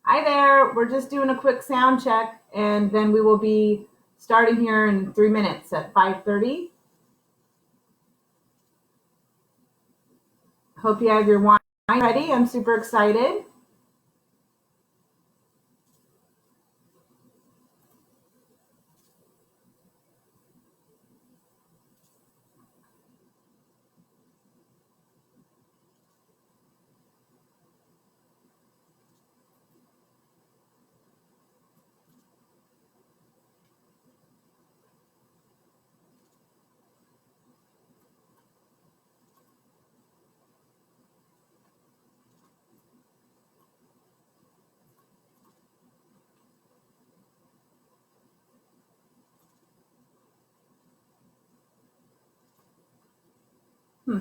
Hi there. We're just doing a quick sound check, and then we will be starting here in 3 minutes at 5:30. Hope you have your wine ready. I'm super excited. Hmm.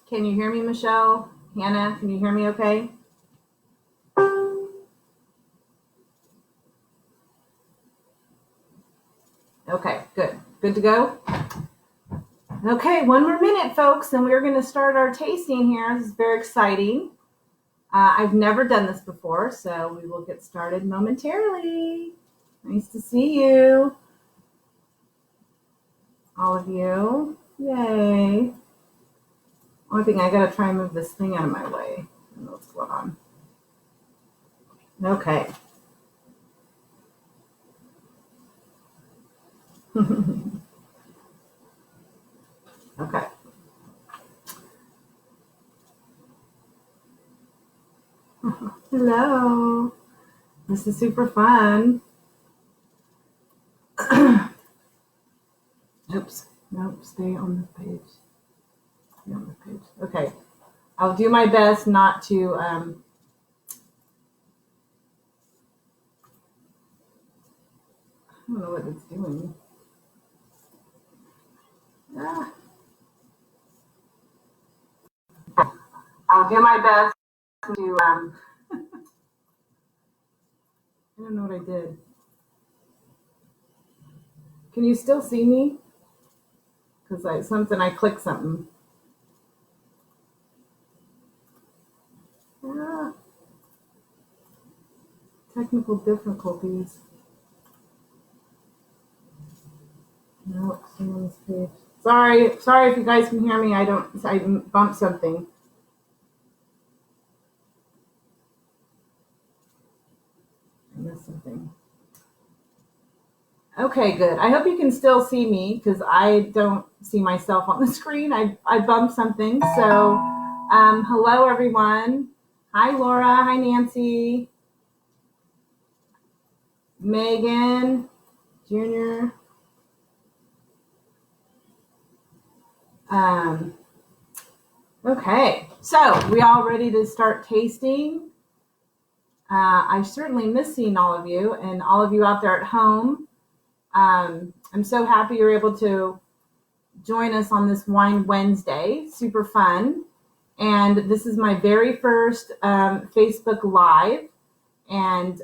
Can you hear me, Michelle? Hannah, can you hear me okay? Okay, good. Good to go? Okay, one more minute, folks, and we're going to start our tasting here. This is very exciting. I've never done this before, so we will get started momentarily. Nice to see you, all of you. Yay. Only thing, I got to try and move this thing out of my way. I don't know what's going on. Okay. Okay. Hello. This is super fun. Oops. Nope. Stay on the page. Stay on the page. Okay. I'll do my best not to. I don't know what it's doing. Ah. I'll do my best to. I don't know what I did. Can you still see me? Because I clicked something. Ah, technical difficulties. No, stay on this page. Sorry if you guys can hear me. I bumped something. I missed something. Okay, good. I hope you can still see me because I don't see myself on the screen. I bumped something. So, hello everyone. Hi Laura. Hi Nancy. Megan Jr. Um, okay, so we all ready to start tasting? I certainly miss seeing all of you and all of you out there at home. I'm so happy you're able to join us on this Wine Wednesday. Super fun. And this is my very first Facebook Live. And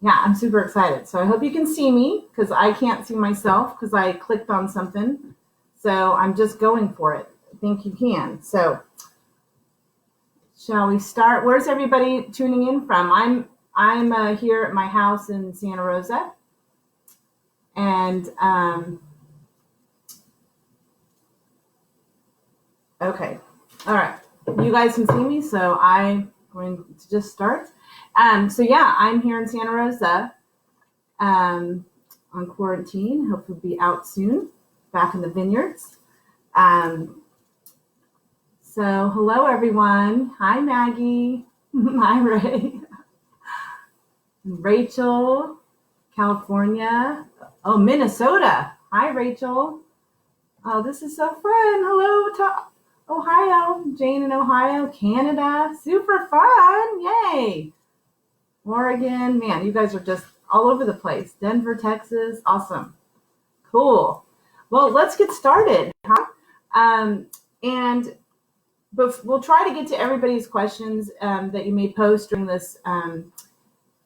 yeah, I'm super excited. So I hope you can see me because I can't see myself because I clicked on something. So I'm just going for it. I think you can. So shall we start? Where's everybody tuning in from? I'm here at my house in Santa Rosa. And okay. All right. you guys can see me, so I'm going to just start. So yeah, I'm here in Santa Rosa on quarantine. Hope to be out soon, back in the vineyards. So hello everyone. Hi Maggie. Hi Ray. Rachel, California. Oh, Minnesota. Hi Rachel. Oh, this is so fun. Hello to Ohio. Jane in Ohio. Canada. Super fun. Yay. Oregon. Man, you guys are just all over the place. Denver, Texas. Awesome. Cool. Well, let's get started. Huh? And we'll try to get to everybody's questions that you may post during this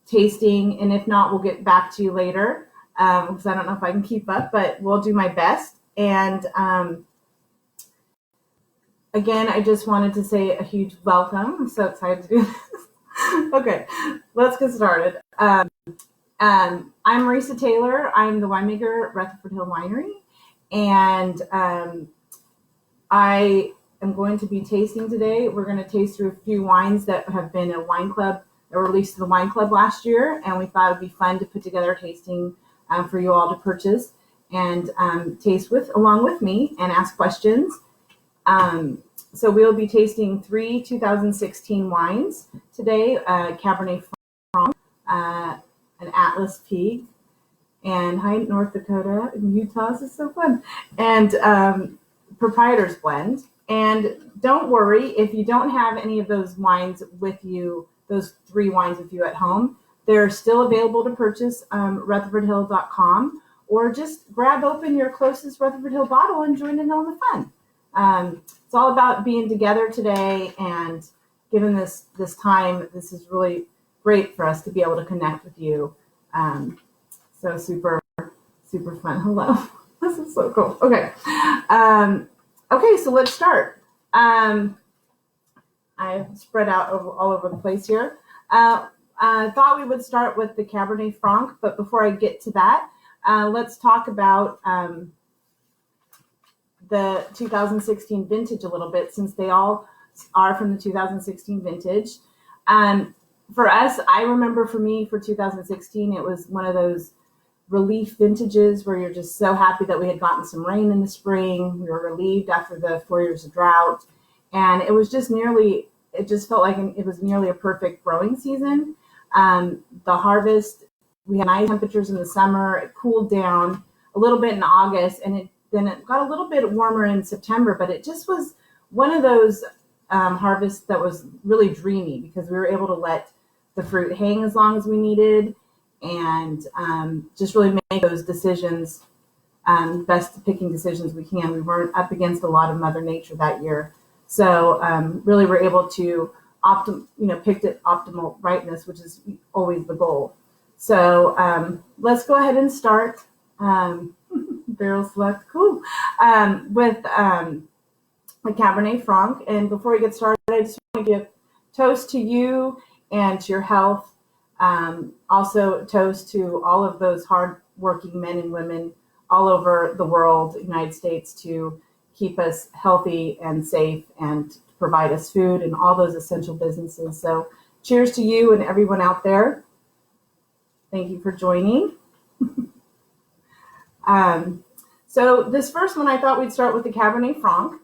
tasting. And if not, we'll get back to you later because I don't know if I can keep up, but we'll do my best. And again, I just wanted to say a huge welcome. I'm so excited to do this. Okay, let's get started. I'm Marisa Taylor. I'm the winemaker at Rutherford Hill Winery. And I am going to be tasting today. We're going to taste through a few wines that have been a wine club, that were released to the wine club last year. And we thought it would be fun to put together a tasting for you all to purchase and taste along with me and ask questions. So we'll be tasting 3 2016 wines today: Cabernet Franc, an Atlas Peak, and hi North Dakota and Utah. This is so fun. And Proprietor's blend. And don't worry if you don't have any of those wines with you, those 3 wines with you at home. They're still available to purchase rutherfordhill.com, or just grab open your closest Rutherford Hill bottle and join in on the fun. It's all about being together today, and given this time, this is really great for us to be able to connect with you. So super, super fun. Hello. This is so cool. Okay. Okay, so let's start. I spread out all over the place here. I thought we would start with the Cabernet Franc, but before I get to that, let's talk about the 2016 vintage a little bit, since they all are from the 2016 vintage. For us, I remember for 2016, it was one of those relief vintages where you're just so happy that we had gotten some rain in the spring. We were relieved after the 4 years of drought. And it just felt like it was nearly a perfect growing season. The harvest, we had nice temperatures in the summer. It cooled down a little bit in August, and then it got a little bit warmer in September, but it just was one of those harvests that was really dreamy because we were able to let the fruit hang as long as we needed, and just really make those decisions, best picking decisions we can. We weren't up against a lot of Mother Nature that year. So really we're able to picked at optimal ripeness, which is always the goal. So let's go ahead and start. Barrel select, cool, with the Cabernet Franc. And before we get started, I just want to give toast to you and to your health. Also toast to all of those hard-working men and women all over the world, United States, to keep us healthy and safe and provide us food and all those essential businesses. So cheers to you and everyone out there. Thank you for joining. So this first one, I thought we'd start with the Cabernet Franc.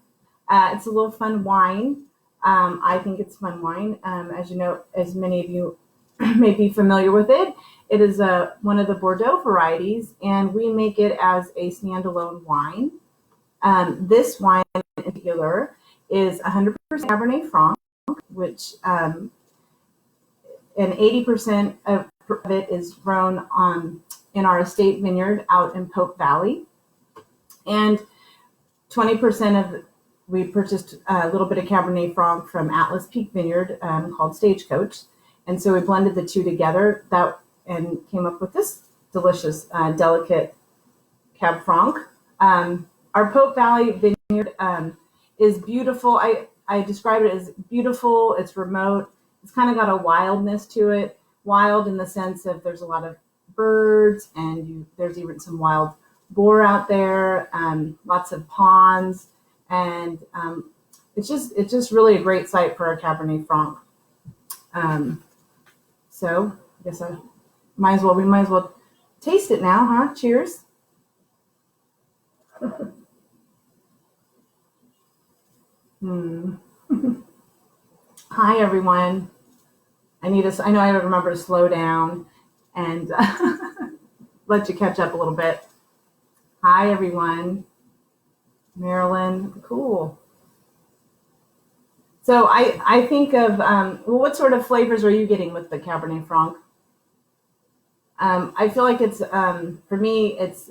It's a little fun wine. I think it's fun wine. As you know, as many of you may be familiar with it, it is one of the Bordeaux varieties, and we make it as a standalone wine. This wine in particular is 100% Cabernet Franc, which and 80% of it is grown in our estate vineyard out in Pope Valley, and 20% we purchased a little bit of Cabernet Franc from Atlas Peak Vineyard called Stagecoach, and so we blended the two together and came up with this delicious, delicate Cab Franc. Our Pope Valley Vineyard is beautiful. I describe it as beautiful. It's remote. It's kind of got a wildness to it. Wild in the sense of there's a lot of birds, and there's even some wild boar out there. Lots of ponds, and it's just really a great site for a Cabernet Franc. So I guess we might as well taste it now, huh? Cheers. Hmm. Hi everyone. I know I remember to slow down and let you catch up a little bit. Hi everyone. Marilyn, cool. So I think of, well, what sort of flavors are you getting with the Cabernet Franc? I feel like it's, for me, it's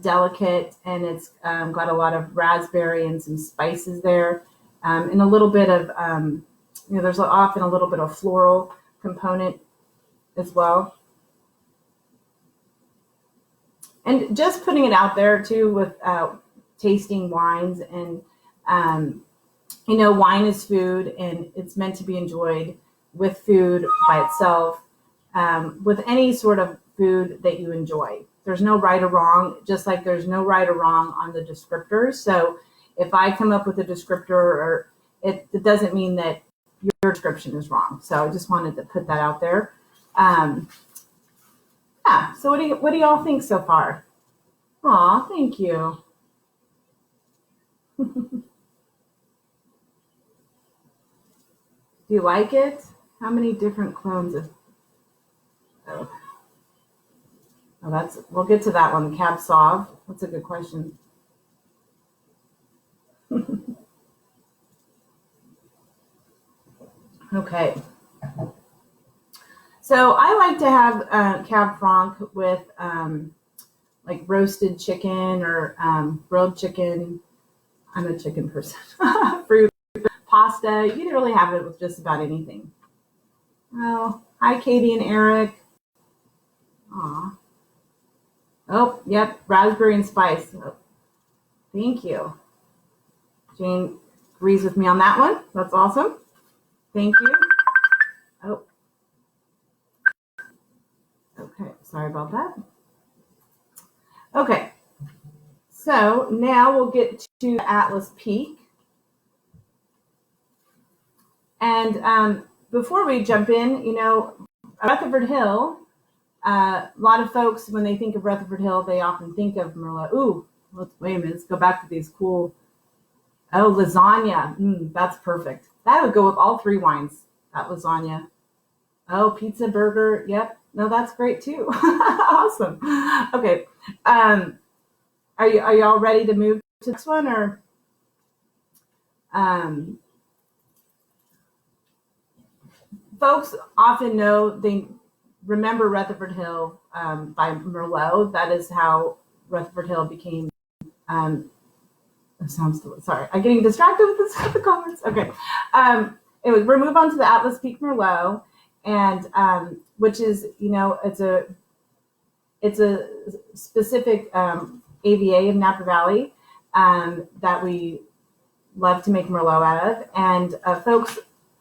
delicate, and it's got a lot of raspberry and some spices there, and a little bit of, there's often a little bit of floral component as well. And just putting it out there too with tasting wines, and wine is food, and it's meant to be enjoyed with food by itself, with any sort of food that you enjoy. There's no right or wrong, just like there's no right or wrong on the descriptors. So if I come up with a descriptor, or it doesn't mean that your description is wrong. So I just wanted to put that out there. Yeah. So what do y'all think so far? Aw, thank you. Do you like it? How many different clones of? Oh, we'll get to that one. Cab Sauv. That's a good question. Okay. So I like to have Cab Franc with like roasted chicken, or grilled chicken. I'm a chicken person. Fruit, pasta. You can really have it with just about anything. Oh, hi, Katie and Eric. Aw. Oh, yep, raspberry and spice. Oh, thank you. Jane agrees with me on that one. That's awesome. Thank you. Oh, okay. Sorry about that. Okay. So now we'll get to Atlas Peak. And before we jump in, Rutherford Hill, a lot of folks, when they think of Rutherford Hill, they often think of Merlot. Ooh, wait a minute. Let's go back to these cool. Oh, lasagna. That's perfect. That would go with all three wines, that lasagna. Oh, pizza, burger. Yep. No, that's great too. Awesome. Okay. Are y'all ready to move to the next one, or um, folks often they remember Rutherford Hill by Merlot. That is how Rutherford Hill became. Sorry, I'm getting distracted with the comments. Okay. Anyway, we'll move on to the Atlas Peak Merlot, and which is, it's a specific AVA of Napa Valley that we love to make Merlot out of. And folks,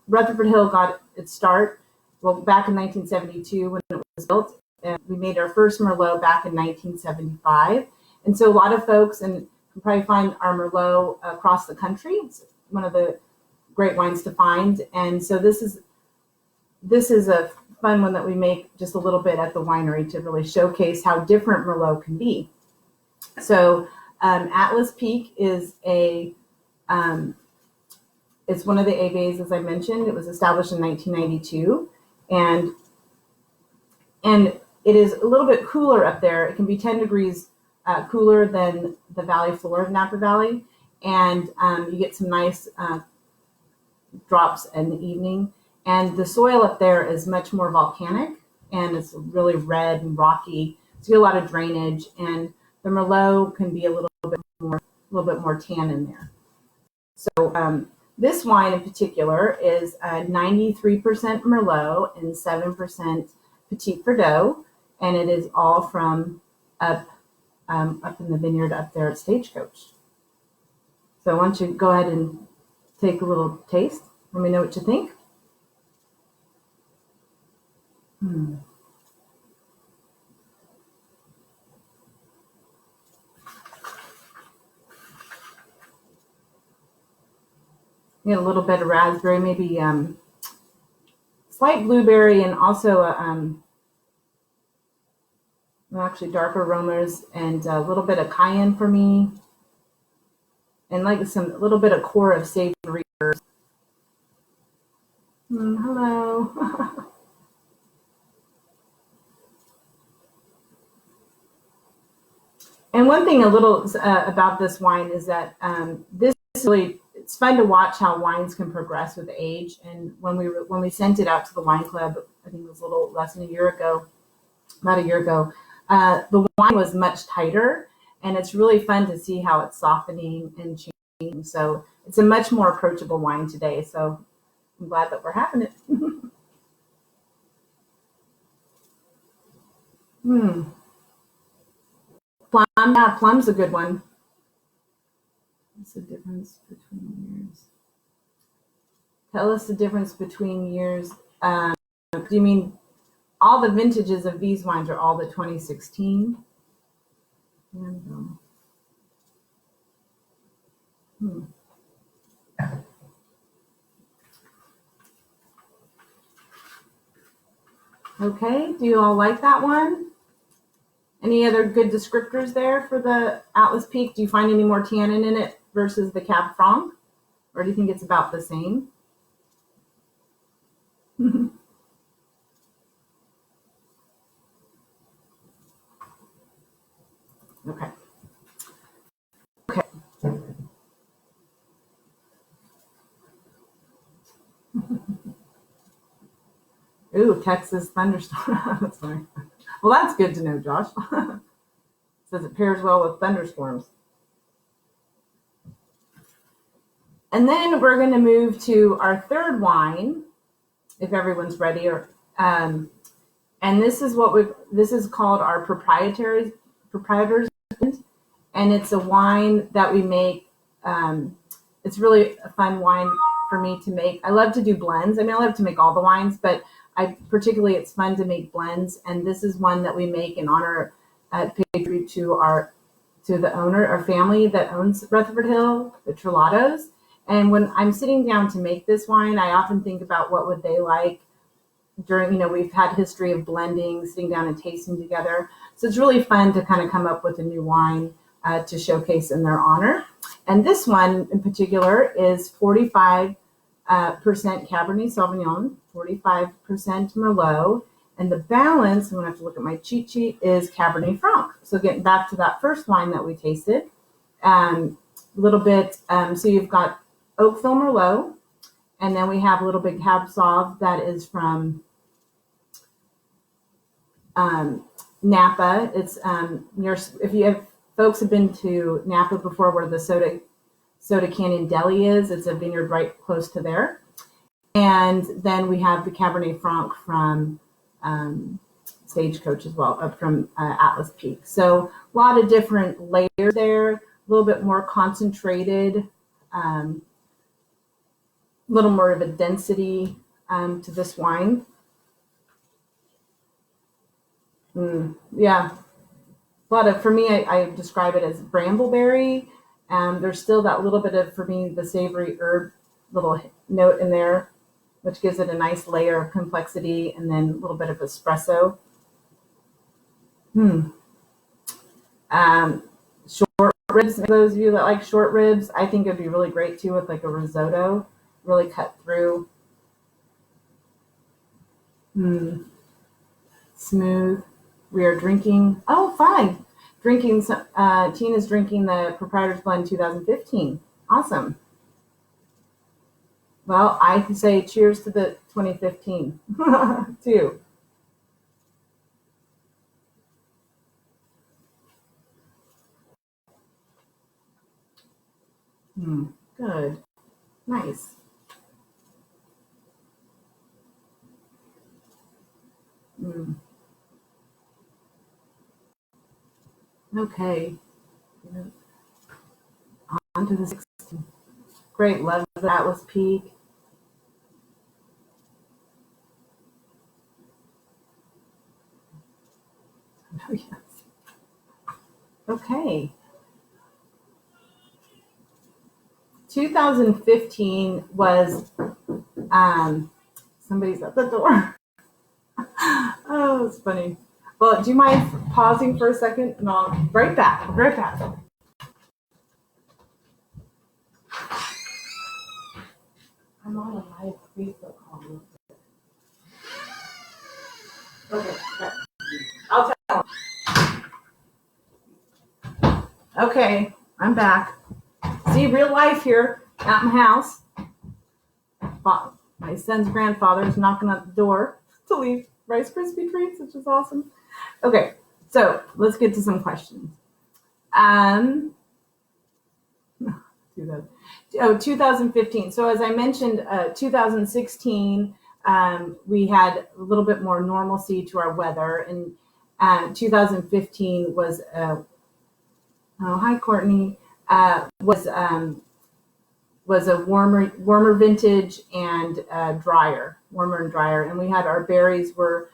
Rutherford Hill got its start back in 1972 when it was built, and we made our first Merlot back in 1975. And so a lot of folks, and you can probably find our Merlot across the country. It's one of the great wines to find. And so this is a fun one that we make just a little bit at the winery to really showcase how different Merlot can be. So Atlas Peak is it's one of the AVAs, as I mentioned. It was established in 1992, and it is a little bit cooler up there. It can be 10 degrees cooler than the valley floor of Napa Valley, and you get some nice drops in the evening. And the soil up there is much more volcanic, and it's really red and rocky. So you get a lot of drainage, and the Merlot can be a little bit more tan in there. So this wine in particular is 93% Merlot and 7% Petit Verdot, and it is all from up in the vineyard up there at Stagecoach. So why don't you go ahead and take a little taste? Let me know what you think. get a little bit of raspberry, maybe slight blueberry, and also well, actually darker aromas, and a little bit of cayenne for me, and like a little bit of core of savory herbs. Hello. And one thing a little about this wine is that this really, it's fun to watch how wines can progress with age. And when we sent it out to the wine club, I think it was a little less than a year ago, about a year ago, the wine was much tighter, and it's really fun to see how it's softening and changing. So it's a much more approachable wine today. So I'm glad that we're having it. Plum, yeah, plum's a good one. What's the difference between years? Tell us the difference between years. Do you mean all the vintages of these wines are all the 2016? Okay, do you all like that one? Any other good descriptors there for the Atlas Peak? Do you find any more tannin in it versus the Cab Franc? Or do you think it's about the same? Okay. Okay. Ooh, Texas thunderstorm. That's funny. Well, that's good to know, Josh. Says it pairs well with thunderstorms. And then we're going to move to our third wine, if everyone's ready. And this is this is called our proprietors, and it's a wine that we make. It's really a fun wine for me to make. I love to do blends. I mean, I love to make all the wines, but it's fun to make blends. And this is one that we make in honor, pay tribute to the owner, our family that owns Rutherford Hill, the Trelatos. And when I'm sitting down to make this wine, I often think about what would they like during, we've had history of blending, sitting down and tasting together. So it's really fun to kind of come up with a new wine to showcase in their honor. And this one in particular is 45% Cabernet Sauvignon, 45% Merlot, and the balance, I'm going to have to look at my cheat sheet, is Cabernet Franc. So getting back to that first wine that we tasted, a little bit, so you've got Oakville Merlot, and then we have a little bit Cab Sauv that is from Napa. It's if folks have been to Napa before, where the Soda Canyon Deli is, it's a vineyard right close to there. And then we have the Cabernet Franc from Stagecoach as well, up from Atlas Peak. So a lot of different layers there, a little bit more concentrated, a little more of a density to this wine. Yeah, a lot of, for me, I describe it as brambleberry. There's still that little bit of, for me, the savory herb little note in there, which gives it a nice layer of complexity, and then a little bit of espresso. Short ribs, those of you that like short ribs, I think it'd be really great too with like a risotto, really cut through. Smooth. We are drinking, fine. Tina's drinking the Proprietor's Blend 2015. Awesome. Well, I can say cheers to the 2015 too. Good. Nice. Okay. On to the 16. Great. Love the Atlas Peak. Oh, yes. Okay. 2015 was, somebody's at the door. Oh, it's funny. Well, do you mind pausing for a second? And I'll right back. I'm on a live Facebook call. Okay. I'll tell. Okay, I'm back. See, real life here at my house. My son's grandfather is knocking at the door to leave Rice Krispie treats, which is awesome. Okay, so let's get to some questions. 2015. So as I mentioned, 2016, we had a little bit more normalcy to our weather, and 2015 was hi Courtney, was a warmer vintage and warmer and drier, and we had our berries were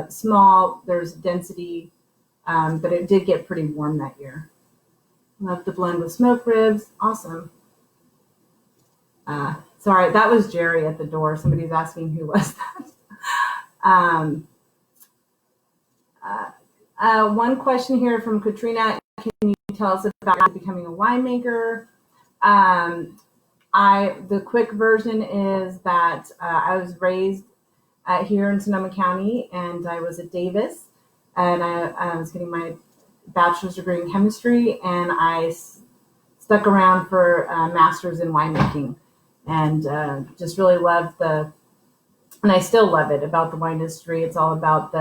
small. There's density, but it did get pretty warm that year. Love the blend with smoked ribs. Awesome. Sorry, that was Jerry at the door. Somebody's asking who was that. One question here from Katrina. Can you tell us about becoming a winemaker? The quick version is that I was raised here in Sonoma County, and I was at Davis, and I was getting my bachelor's degree in chemistry, and I stuck around for a master's in winemaking, and just really loved and I still love it about the wine industry. It's all about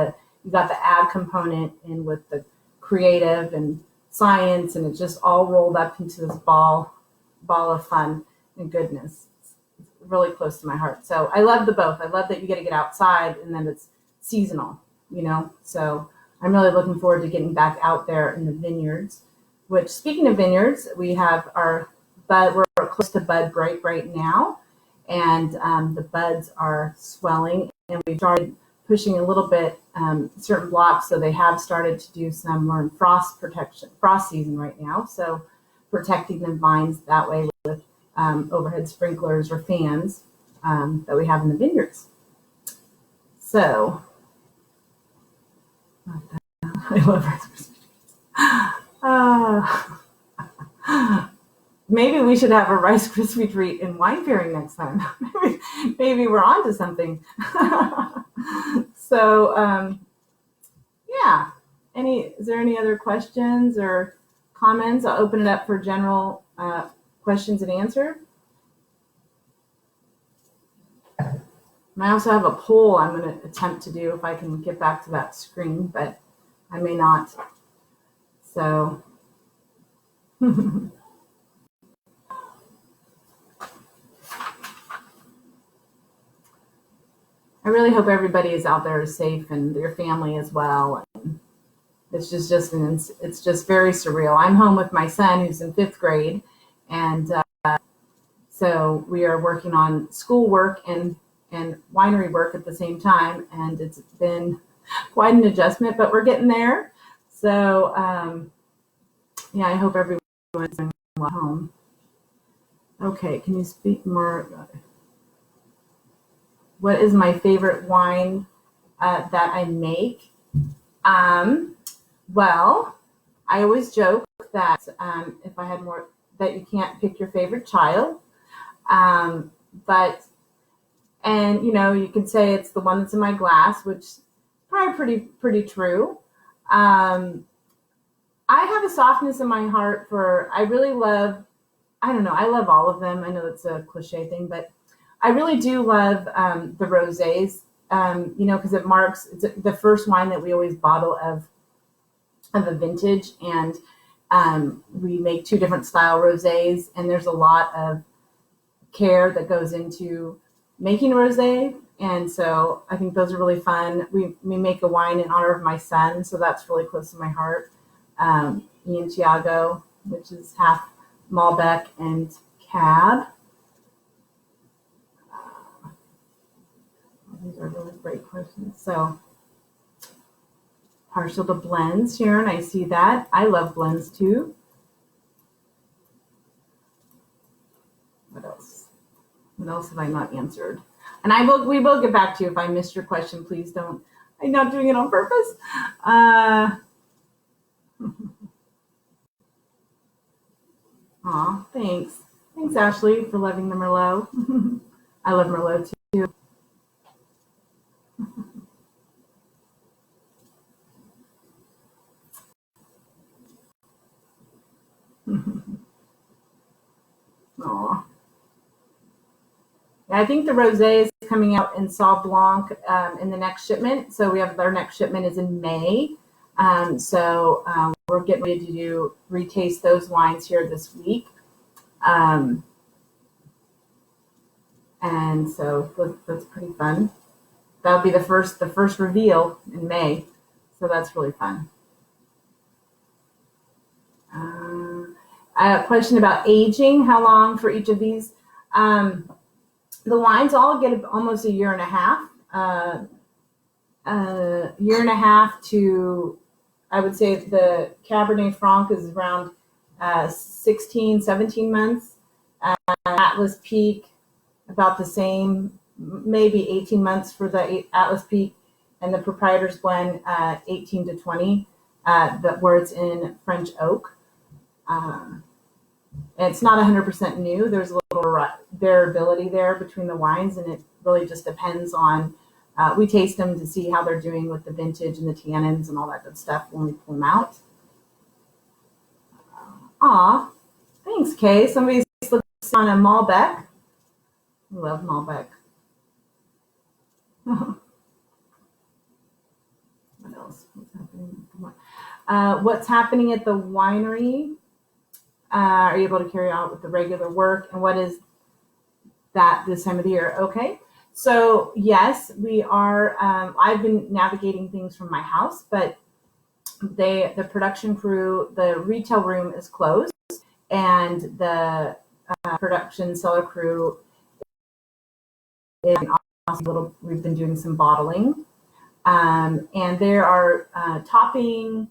you got the ag component in with the creative and science, and it's just all rolled up into this ball of fun and goodness. It's really close to my heart. So I love the both. I love that you get to get outside, and then it's seasonal, so I'm really looking forward to getting back out there in the vineyards, which, speaking of vineyards, we have our bud. We're close to bud break right now, and the buds are swelling, and we've started pushing a little bit certain blocks, so they have started to do some. We're in frost season right now, so protecting the vines that way with overhead sprinklers or fans that we have in the vineyards. So I love Rice Krispies. Maybe we should have a Rice Krispie treat in wine pairing next time. maybe we're on to something. So, yeah. Is there any other questions or comments? I'll open it up for general questions and answer. And I also have a poll I'm going to attempt to do if I can get back to that screen, but I may not. So, I really hope everybody is out there is safe, and your family as well. And it's just very surreal. I'm home with my son who's in 5th grade, and so we are working on schoolwork and winery work at the same time, and it's been quite an adjustment, but we're getting there. So yeah, I hope everyone's doing well at home. Okay, can you speak more? What is my favorite wine that I make? Well, I always joke that if I had more, that you can't pick your favorite child. And you could say it's the one that's in my glass, which is probably pretty true. I have a softness in my heart I love all of them. I know it's a cliche thing, but I really do love the rosés, because it's the first wine that we always bottle of a vintage, and we make 2 different style rosés, and there's a lot of care that goes into making rosé, and so I think those are really fun. We make a wine in honor of my son, so that's really close to my heart. Ian Tiago, which is half Malbec and Cab. These are really great questions. So, partial to blends, Sharon, I see that. I love blends too. else have I not answered? And we will get back to you if I missed your question. Please don't. I'm not doing it on purpose. Aw, thanks. Thanks, Ashley, for loving the Merlot. I love Merlot too. Aw. I think the rosé is coming out in Sauv Blanc in the next shipment. So our next shipment is in May. We're getting ready to retaste those wines here this week. And so that's pretty fun. That'll be the first reveal in May. So that's really fun. A question about aging. How long for each of these? The wines all get almost a year and a half. Year and a half to, I would say the Cabernet Franc is around 16, 17 months. Atlas Peak, about the same, maybe 18 months for the Atlas Peak, and the Proprietor's blend, 18 to 20, where it's in French oak. It's not 100% new. There's a little variability there between the wines, and it really just depends on, we taste them to see how they're doing with the vintage and the tannins and all that good stuff when we pull them out. Aw, thanks, Kay. Somebody's looking on a Malbec. I love Malbec. What else? What's happening? What's happening at the winery? Are you able to carry out with the regular work? And what is that this time of the year? Okay. So yes, we are. I've been navigating things from my house, but the production crew, the retail room is closed, and the production cellar crew is we've been doing some bottling, and they are topping.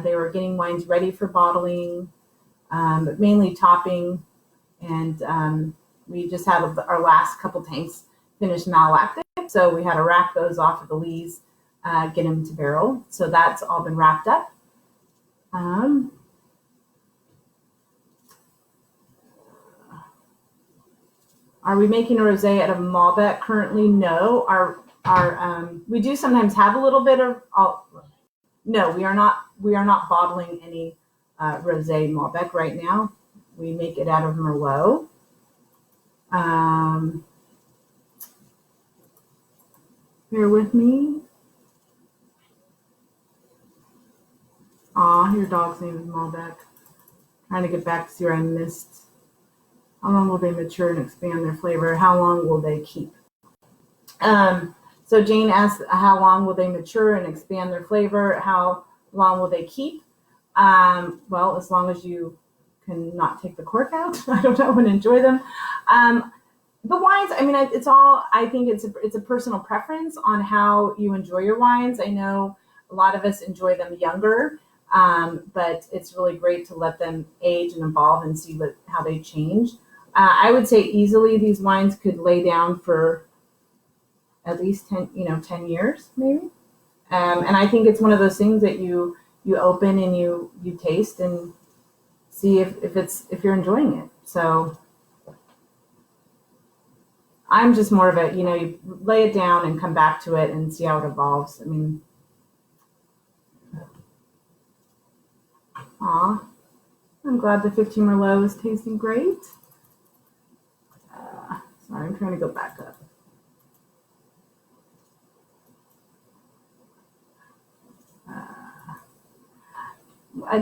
They were getting wines ready for bottling, but mainly topping, and we just had our last couple tanks finished malolactic, so we had to rack those off of the lees, get them to barrel. So that's all been wrapped up. Are we making a rosé out of Malbec currently? No. We do sometimes have a little bit of. No, we are not. We are not bottling any rosé Malbec right now. We make it out of Merlot. Bear with me. Aw, your dog's name is Malbec. Trying to get back to see where I missed. How long will they mature and expand their flavor? How long will they keep? So Jane asked, how long will they mature and expand their flavor? How long will they keep? Well, as long as you can not take the cork out, I don't know, and enjoy them. The wines, I mean, it's all, I think it's a personal preference on how you enjoy your wines. I know a lot of us enjoy them younger, but it's really great to let them age and evolve and see how they change. I would say easily these wines could lay down for at least 10 years maybe. And I think it's one of those things that you open and you taste and see if you're enjoying it. So I'm just more of a, you lay it down and come back to it and see how it evolves. I mean, I'm glad the 15 Merlot is tasting great. Sorry, I'm trying to go back up.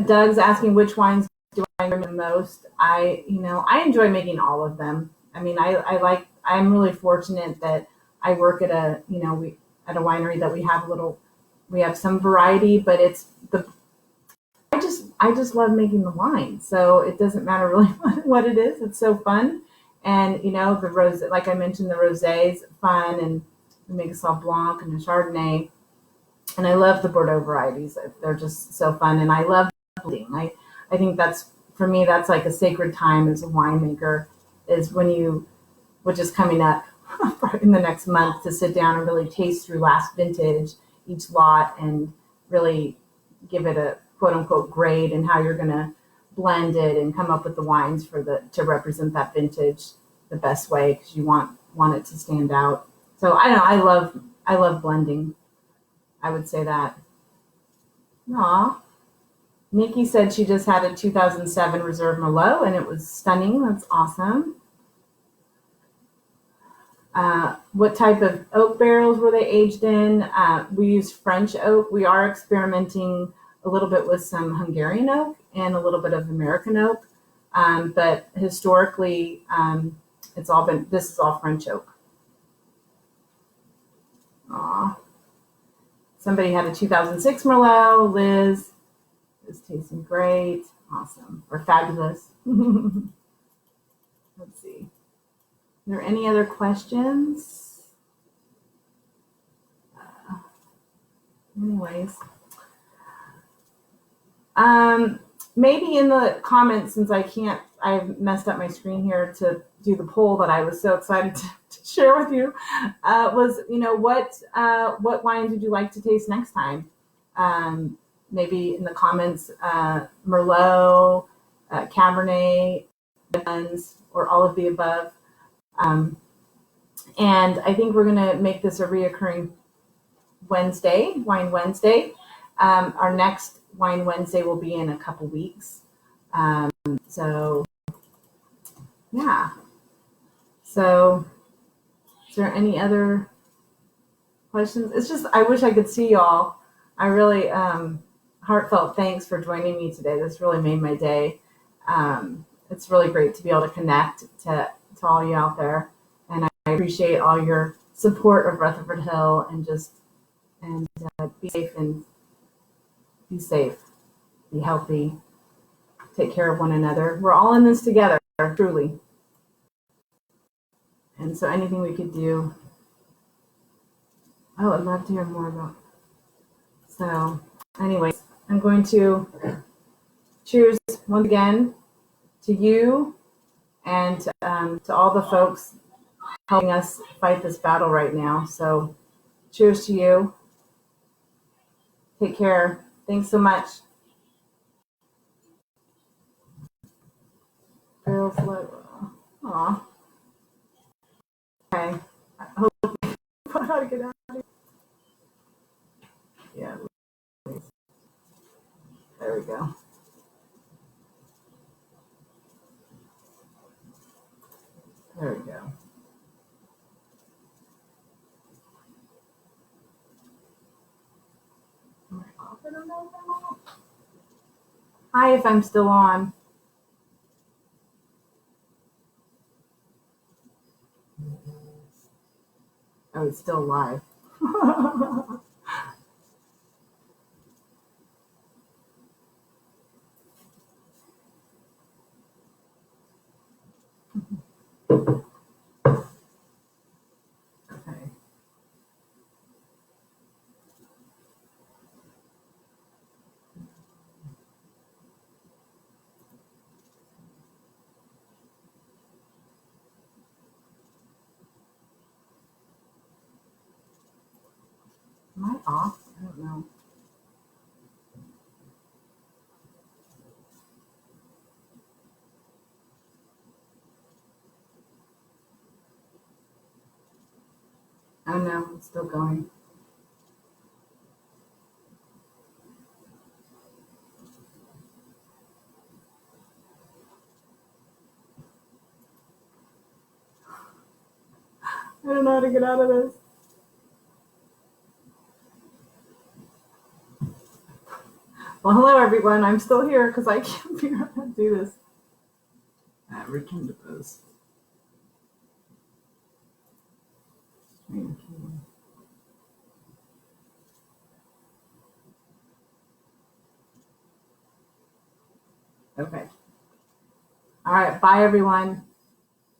Doug's asking which wines do I enjoy the most. I enjoy making all of them. I mean, I'm really fortunate that I work at a winery that we have some variety, but I just love making the wine. So it doesn't matter really what it is. It's so fun. And, the rose, like I mentioned, the rosé is fun, and we make a Sauv Blanc and a Chardonnay. And I love the Bordeaux varieties. They're just so fun. And I love blending. I think for me, that's like a sacred time as a winemaker, is when you which is coming up in the next month, to sit down and really taste through last vintage, each lot, and really give it a quote unquote grade and how you're going to blend it and come up with the wines to represent that vintage the best way, because you want it to stand out. So I don't know, I love blending. I would say that. Aw. Nikki said she just had a 2007 Reserve Merlot and it was stunning. That's awesome. What type of oak barrels were they aged in? We use French oak. We are experimenting a little bit with some Hungarian oak and a little bit of American oak. But historically, this is all French oak. Aw. Somebody had a 2006 Merlot. Liz is tasting great. Awesome. Or fabulous. Let's see. Are there any other questions? Anyways. Maybe in the comments, since I've messed up my screen here to do the poll that I was so excited to share with you, was, what wines would you like to taste next time? Maybe in the comments, Merlot, Cabernet, or all of the above. And I think we're going to make this a reoccurring Wednesday, Wine Wednesday. Our next Wine Wednesday will be in a couple weeks. So, yeah. So, is there any other questions? It's just, I wish I could see y'all. I really, heartfelt thanks for joining me today. This really made my day. It's really great to be able to connect to all you out there. And I appreciate all your support of Rutherford Hill, and be safe, be healthy, take care of one another. We're all in this together, truly. And so anything we could do, I'd love to hear more about. So anyways, I'm going to cheers once again to you and to all the folks helping us fight this battle right now. So cheers to you. Take care. Thanks so much. Feels like, aw. Okay. I hope how to get out of here. Yeah. There we go. There we go. Am I off? I don't know if I'm off. Hi, if I'm still on. Oh, it's still live. Okay. Am I off? I don't know. Oh no, it's still going. I don't know how to get out of this. Well, hello everyone. I'm still here because I can't figure out how to do this. Return to post. Okay. All right. Bye, everyone.